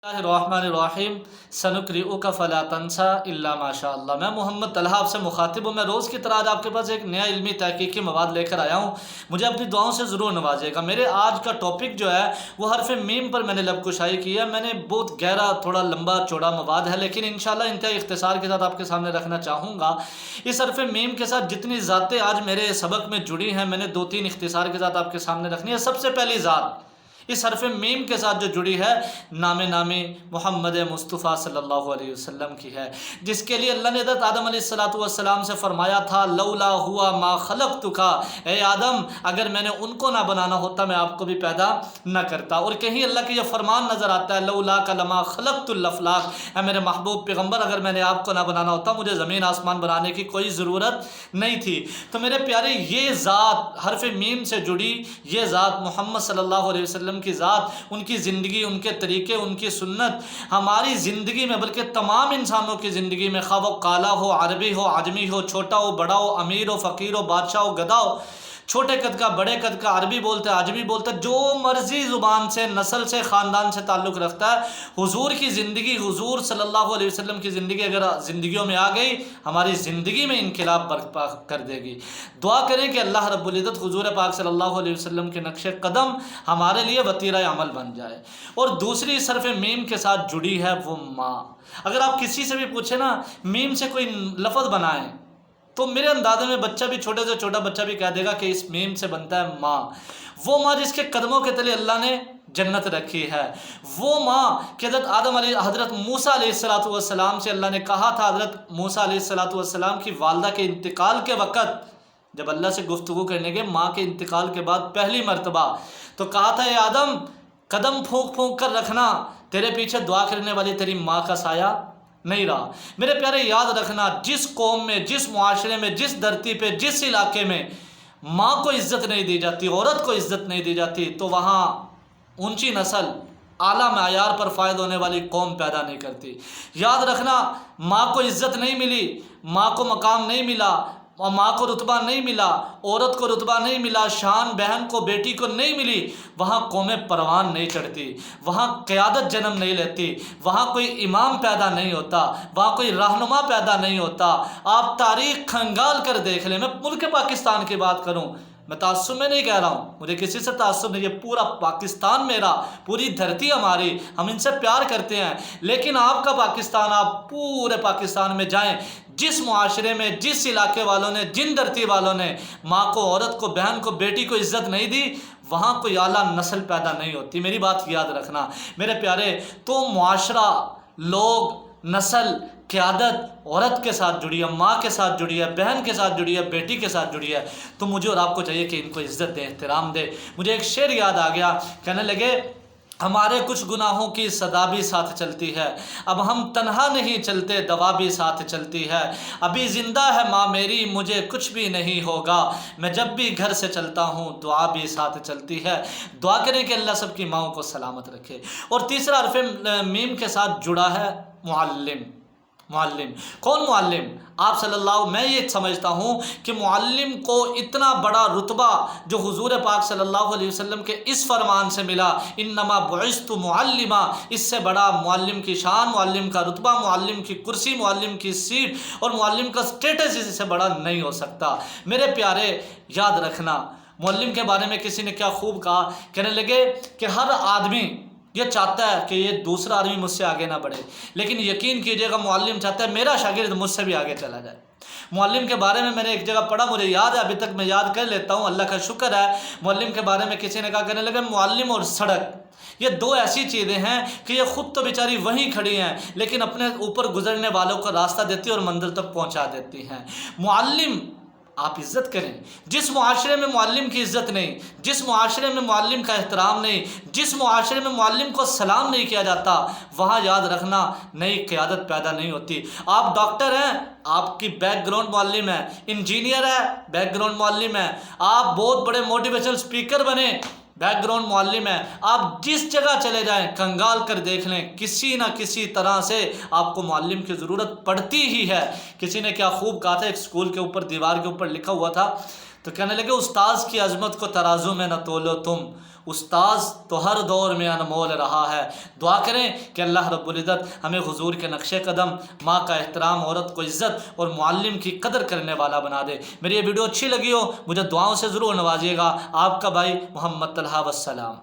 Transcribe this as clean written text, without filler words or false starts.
الرحمن सनुक़रिउक फ़ला तंसा इल्ला माशा अल्लाह। मैं मोहम्मद तलहा आपसे मुखातिब हूँ। मैं रोज़ की तरह आज आपके पास एक नया इल्मी तहक़ीक़ी मवाद लेकर आया हूँ। मुझे अपनी दुआओं से ज़रूर नवाजेगा। मेरे आज का टॉपिक जो है वो हरफ़ मीम पर मैंने लबकुशाई की है। मैंने बहुत गहरा थोड़ा लंबा चौड़ा मवाद है, लेकिन इंशाअल्लाह इंतहाई इख्तिसार के साथ आपके सामने रखना चाहूँगा। इस हरफ़ मीम के साथ जितनी ज़ातें आज मेरे सबक में जुड़ी हैं, मैंने 2-3 इख्तिसार के साथ आपके सामने रखनी है। सबसे पहली ज़ात इस हरफ़ मीम के साथ जो जुड़ी है, नामी मोहम्मद मुस्तफ़ा सल्लल्लाहु अलैहि वसल्लम की है, जिसके लिए अल्लाह ने हज़रत आदम अलैहिस्सलाम से फरमाया था, लौला हुआ मा खलक़तुका, ए आदम अगर मैंने उनको ना बनाना होता मैं आपको भी पैदा न करता। और कहीं अल्लाह के ये फरमान नज़र आता है, लौला का लमा खलक़तुल अफ़लाक, ए मेरे महबूब पैगम्बर अगर मैंने आपको ना बनाना होता मुझे ज़मीन आसमान बनाने की कोई ज़रूरत नहीं थी। तो मेरे प्यारे, ये ज़ात हरफ़ मीम से जुड़ी, ये ज़ात मोहम्मद सल्लल्लाहु अलैहि वसल्लम की ज़ात, उनकी ज़िंदगी, उनके तरीक़े, उनकी सुन्नत हमारी ज़िंदगी में, बल्कि तमाम इंसानों की ज़िंदगी में, खा वो काला हो, अरबी हो, आजमी हो, छोटा हो, बड़ा हो, अमीर हो, फ़कीर हो, बादशाह हो, गधा हो, छोटे कद का, बड़े कद का, अरबी बोलता है, आजमी बोलता है, जो मर्ज़ी ज़ुबान से, नस्ल से, ख़ानदान से ताल्लुक़ रखता है, हुज़ूर की ज़िंदगी, हुज़ूर सल्लल्लाहु अलैहि वसल्लम की ज़िंदगी अगर ज़िंदगियों में आ गई, हमारी ज़िंदगी में इनक़िलाब बर्पा कर देगी। दुआ करें कि अल्लाह रब्बुल इज़्ज़त हुज़ूर पाक सल्लल्लाहु अलैहि वसल्लम के नक्श कदम हमारे लिए वतीरा अमल बन जाए। और दूसरी इस हरफ़ मीम के साथ जुड़ी है वो माँ। अगर आप किसी से भी पूछे ना, मीम से कोई लफ्ज़ बनाएं, तो मेरे अंदाज़े में बच्चा भी, छोटे से छोटा बच्चा भी कह देगा कि इस मीम से बनता है माँ। वो माँ जिसके कदमों के तले अल्लाह ने जन्नत रखी है, वो माँ कि हज़रत मूसा अलैहिस्सलातु वस्सलाम से अल्लाह ने कहा था, हज़रत मूसा अलैहिस्सलातु वस्सलाम की वालदा के इंतकाल के वक़्त जब अल्लाह से गुफ्तगू करने के, माँ के इंतकाल के बाद पहली मरतबा, तो कहा था, ए आदम कदम फूंक फूंक कर रखना, तेरे पीछे दुआ करने वाली तेरी माँ का साया नहीं रहा। मेरे प्यारे, याद रखना, जिस कौम में, जिस मुआशरे में, जिस धरती पे, जिस इलाके में माँ को इज़्ज़त नहीं दी जाती, औरत को इज़्ज़त नहीं दी जाती, तो वहाँ ऊंची नस्ल, आला मायार पर फ़ायद होने वाली कौम पैदा नहीं करती। याद रखना, माँ को इज़्ज़त नहीं मिली, माँ को मकाम नहीं मिला, और माँ को रुतबा नहीं मिला, औरत को रुतबा नहीं मिला, शान बहन को, बेटी को नहीं मिली, वहाँ कौमें परवान नहीं चढ़ती, वहाँ क़यादत जन्म नहीं लेती, वहाँ कोई इमाम पैदा नहीं होता, वहाँ कोई रहनुमा पैदा नहीं होता। आप तारीख़ खंगाल कर देख लें। मैं मुल्क पाकिस्तान की बात करूँ, मैं तासुब में नहीं कह रहा हूँ, मुझे किसी से तासुब नहीं, ये पूरा पाकिस्तान मेरा, पूरी धरती हमारी, हम इनसे प्यार करते हैं। लेकिन आपका पाकिस्तान, आप पूरे पाकिस्तान में जाएं, जिस मुआशरे में, जिस इलाके वालों ने, जिन धरती वालों ने माँ को, औरत को, बहन को, बेटी को इज़्ज़त नहीं दी, वहाँ कोई आला नस्ल पैदा नहीं होती। मेरी बात याद रखना मेरे प्यारे। तो मुआशरा, लोग, नस्ल, क़यादत औरत के साथ जुड़ी है, माँ के साथ जुड़ी है, बहन के साथ जुड़ी है, बेटी के साथ जुड़ी है। तो मुझे और आपको चाहिए कि इनको इज़्ज़त दें, एहतराम दें। मुझे एक शेर याद आ गया, कहने लगे, हमारे कुछ गुनाहों की सदा भी साथ चलती है, अब हम तन्हा नहीं चलते, दवा भी साथ चलती है, अभी ज़िंदा है माँ मेरी, मुझे कुछ भी नहीं होगा, मैं जब भी घर से चलता हूँ दुआ भी साथ चलती है। दुआ करें कि अल्लाह सबकी माँओं को सलामत रखे। और तीसरा हरफ़ मीम के साथ जुड़ा है मुअल्लिम। मुअल्लिम कौन? मुअल्लिम आप सल्लल्लाहु, मैं ये समझता हूँ कि मुअल्लिम को इतना बड़ा रुतबा जो हुजूर पाक सल्लल्लाहु अलैहि वसल्लम के इस फरमान से मिला, इन्नमा बुइस्तु मुअल्लिमा, इससे बड़ा मुअल्लिम की शान, मुअल्लिम का रुतबा, मुअल्लिम की कुर्सी, मुअल्लिम की सीट और मुअल्लिम का स्टेटस इससे बड़ा नहीं हो सकता। मेरे प्यारे, याद रखना, मुअल्लिम के बारे में किसी ने क्या खूब कहा, कहने लगे कि हर आदमी ये चाहता है कि ये दूसरा आदमी मुझसे आगे ना बढ़े, लेकिन यकीन कीजिएगा मुअल्लिम चाहता है मेरा शागिर्द मुझसे भी आगे चला जाए। मुअल्लिम के बारे में मैंने एक जगह पढ़ा, मुझे याद है, अभी तक मैं याद कर लेता हूँ, अल्लाह का शुक्र है। मुअल्लिम के बारे में किसी ने कहा, कहने लगे, मुअल्लिम और सड़क ये दो ऐसी चीज़ें हैं कि ये ख़ुद तो बेचारी वहीं खड़ी हैं, लेकिन अपने ऊपर गुजरने वालों को रास्ता देती है और मंदिर तक पहुँचा देती हैं। मुअल्लिम आप इज़्ज़त करें। जिस मुआशरे में मुअल्लिम की इज़्ज़त नहीं, जिस मुआशरे में मुअल्लिम का एहतराम नहीं, जिस मुआशरे में मुअल्लिम को सलाम नहीं किया जाता, वहाँ याद रखना नई क़यादत पैदा नहीं होती। आप डॉक्टर हैं, आपकी बैकग्राउंड मुअल्लिम है, इंजीनियर है, बैकग्राउंड मुअल्लिम है, आप बहुत बड़े मोटिवेशनल स्पीकर बने, बैकग्राउंड मुअल्लिम है। आप जिस जगह चले जाएं, कंगाल कर देख लें, किसी ना किसी तरह से आपको मुअल्लिम की ज़रूरत पड़ती ही है। किसी ने क्या खूब कहा था, एक स्कूल के ऊपर, दीवार के ऊपर लिखा हुआ था, تو کہنے لگے استاذ کی عظمت کو ترازو میں نہ تولو تم، استاذ تو ہر دور میں انمول رہا ہے۔ دعا کریں کہ اللہ رب العزت ہمیں حضور کے نقش قدم، ماں کا احترام، عورت کو عزت اور معلم کی قدر کرنے والا بنا دے۔ میری یہ ویڈیو اچھی لگی ہو مجھے دعاؤں سے ضرور نوازیے گا۔ آپ کا بھائی محمد طلحہ، والسلام۔